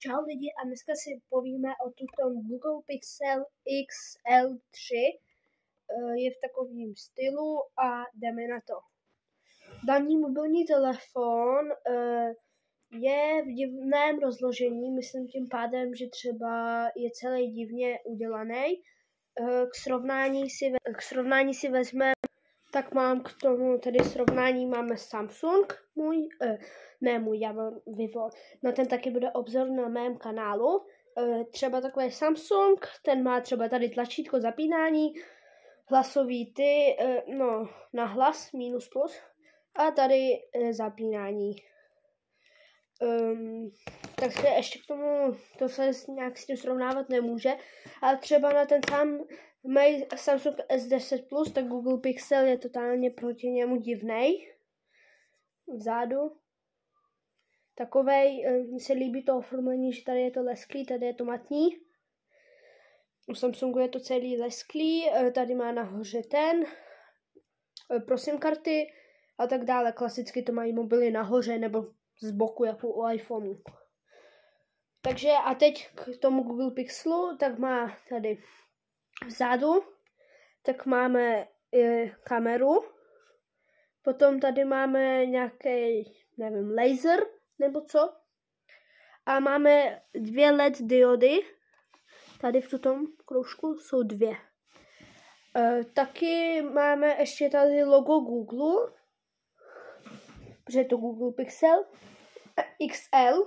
Čau lidi, a dneska si povíme o tom Google Pixel XL3. Je v takovém stylu a jdeme na to. Daný mobilní telefon je v divném rozložení, myslím tím pádem, že třeba je celý divně udělaný. K srovnání si vezmeme, tak mám k tomu tedy srovnání, máme Samsung, já mám Vivo, no ten taky bude obzor na mém kanálu. Třeba takový Samsung, ten má třeba tady tlačítko zapínání, hlasový na hlas, minus plus, a tady zapínání. Takže ještě k tomu, to se nějak s tím srovnávat nemůže, ale třeba na ten Samsung S10 Plus, tak Google Pixel je totálně proti němu divnej. Vzadu. Takovej, mi se líbí to oformlení, že tady je to lesklý, tady je to matný. U Samsungu je to celý lesklý, tady má nahoře pro SIM karty a tak dále. Klasicky to mají mobily nahoře nebo z boku, jako u iPhoneu. Takže a teď k tomu Google Pixelu, tak má tady vzadu, tak máme kameru, potom tady máme nějaký, nevím, laser nebo co, a máme 2 LED diody, tady v tom kroužku jsou 2. Taky máme ještě tady logo Google, protože je to Google Pixel XL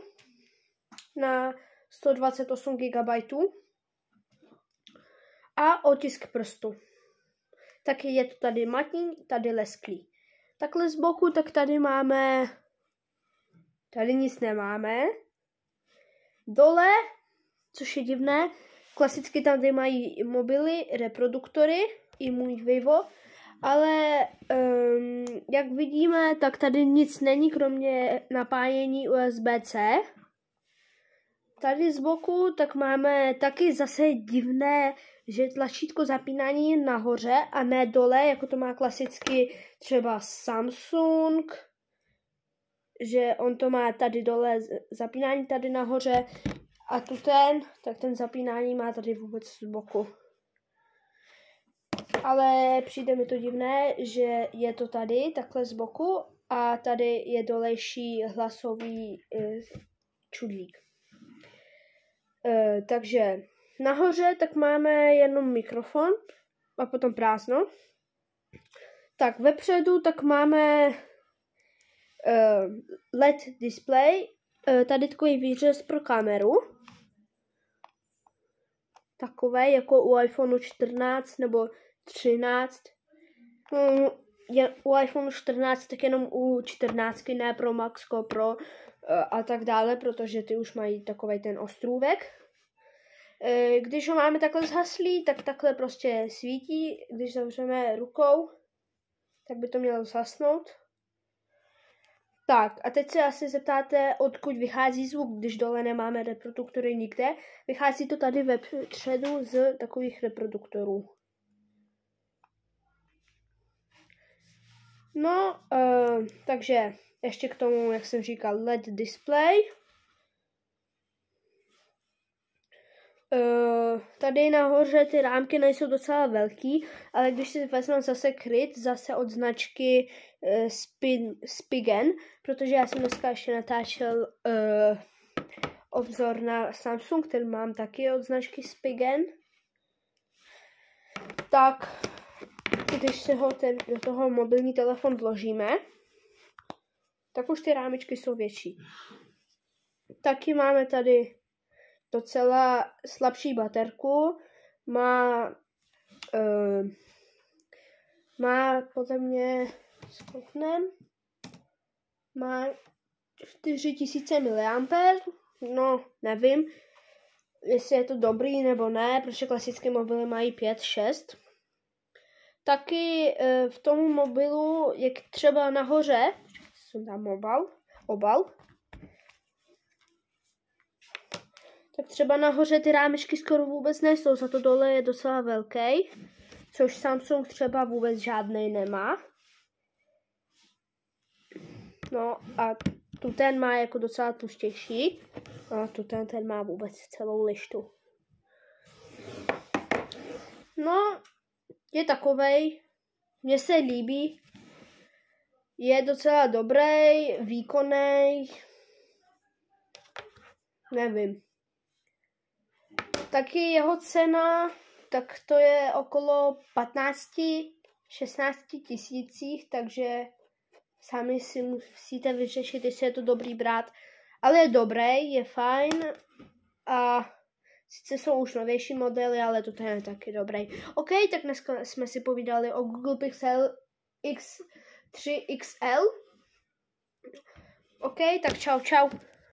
na 128 GB a otisk prstu. Taky je to tady matný, tady lesklý. Takhle z boku, tak tady máme, tady nic nemáme. Dole, což je divné, klasicky tady mají mobily, reproduktory, i můj Vivo, ale jak vidíme, tak tady nic není, kromě napájení USB-C. Tady z boku tak máme taky zase divné, že tlačítko zapínání je nahoře a ne dole, jako to má klasicky třeba Samsung, že on to má tady dole zapínání, tady nahoře, a tu tak ten zapínání má tady vůbec z boku. Ale přijde mi to divné, že je to tady takhle z boku a tady je dolejší hlasový čudlík. Takže nahoře tak máme jenom mikrofon a potom prázdno. Tak vepředu tak máme LED display, tady takový výřez pro kameru. Takové jako u iPhoneu 14 nebo 13. U iPhoneu 14 tak jenom u 14, ne pro Max, Pro a tak dále, protože ty už mají takovej ten ostrůvek. Když ho máme takhle zhaslý, tak takhle prostě svítí. Když zavřeme rukou, tak by to mělo zhasnout. Tak, a teď se asi zeptáte, odkud vychází zvuk, když dole nemáme reproduktory nikde. Vychází to tady vepředu z takových reproduktorů. No, takže ještě k tomu, jak jsem říkal, LED display. Tady nahoře ty rámky nejsou docela velký, ale když si vezmeme zase kryt, zase od značky Spigen, protože já jsem dneska ještě natáčel obzor na Samsung, který mám taky od značky Spigen. Tak, když se ho do toho mobilní telefon vložíme, tak už ty rámičky jsou větší. Taky máme tady docela slabší baterku, má podle mě, má 4000 mAh, no nevím, jestli je to dobrý nebo ne, protože klasické mobily mají 5-6. Taky v tom mobilu, jak třeba nahoře, jsem tam obal, tak třeba nahoře ty rámečky skoro vůbec nejsou, za to dole je docela velký, což Samsung třeba vůbec žádnej nemá. No a Tu ten má jako docela tlustější. A tu ten má vůbec celou lištu. No, je takovej. Mně se líbí. Je docela dobrý, výkonný. Nevím. Taky jeho cena, tak to je okolo 15-16 tisících, takže sami si musíte vyřešit, jestli je to dobrý brát. Ale je dobrý, je fajn a sice jsou už novější modely, ale to je taky dobrý. OK, tak dneska jsme si povídali o Google Pixel X3 XL. OK, tak čau.